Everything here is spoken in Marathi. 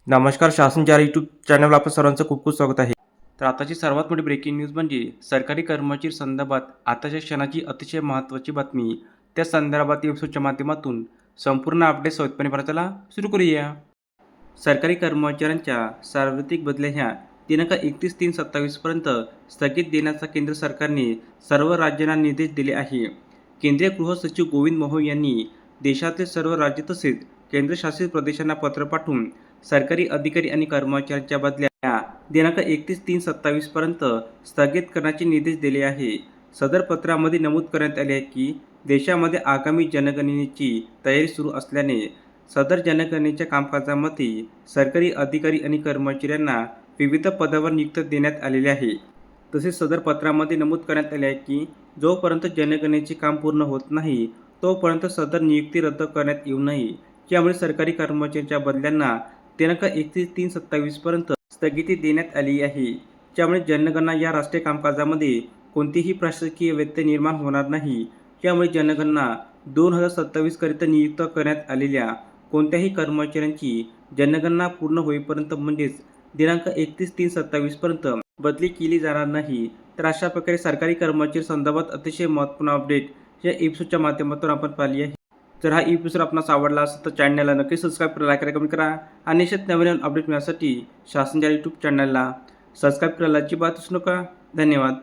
नमस्कार. शासनच्या यूट्यूब चॅनलवर आपलं सर्वांचं खूप खूप स्वागत आहे. तर आताची सर्वात मोठी ब्रेकिंग न्यूज म्हणजे सरकारी कर्मचारी संदर्भात आताच्या क्षणाची अतिशय महत्त्वाची बातमी. त्या संदर्भात एपिसोडच्या माध्यमातून संपूर्ण अपडेट सविस्तरपणे पाहण्याला सुरू करूया. सरकारी कर्मचाऱ्यांच्या सार्वत्रिक बदल्या ह्या दिनांक 31/3/27 पर्यंत स्थगित देण्याचा केंद्र सरकारने सर्व राज्यांना निर्देश दिले आहे. केंद्रीय गृह सचिव गोविंद मोहन यांनी देशातील सर्व राज्ये तसेच केंद्रशासित प्रदेशांना पत्र पाठवून सरकारी अधिकारी आणि कर्मचाऱ्यांच्या बदल्या दिनांक 31/3/27 पर्यंत स्थगित करण्याचे निर्देश दिले आहे. सदर पत्रामध्ये नमूद करण्यात आले आहे की देशामध्ये आगामी जनगणनेची तयारी सुरू असल्याने सदर जनगणनेच्या कामकाजामध्ये सरकारी अधिकारी आणि कर्मचाऱ्यांना विविध पदावर नियुक्ती देण्यात आलेली आहे. तसेच सदर पत्रामध्ये नमूद करण्यात आले आहे की जोपर्यंत जनगणनेचे काम पूर्ण होत नाही तोपर्यंत सदर नियुक्ती रद्द करण्यात येऊ नये. यामुळे सरकारी कर्मचाऱ्यांच्या बदल्यांना दिनांक 31/3/27 पर्यंत स्थगिती देण्यात आली आहे. ज्यामुळे जनगणना या राष्ट्रीय कामकाजामध्ये कोणतेही प्रशासकीय व्यत्यय निर्माण होणार नाही. यामुळे जनगणना 2027 करिता नियुक्त करण्यात आलेल्या कोणत्याही कर्मचाऱ्यांची जनगणना पूर्ण होईपर्यंत म्हणजेच दिनांक 31/3/27 पर्यंत बदली केली जाणार नाही. तर अशा प्रकारे सरकारी कर्मचारी संदर्भात अतिशय महत्त्वपूर्ण अपडेट या एपिसोडच्या माध्यमातून आपण पाहिली आहे. जर हा एपिसोड आपणास आवडला असेल तर चॅनलला नक्की सबस्क्राईब करा, लाईक करा, कमेंट करा आणि अशाच नवीन अपडेट मिळण्यासाठी शासनच्या यूट्यूब चॅनलला सबस्क्राईब करायला अजिबात विसरू नका. धन्यवाद.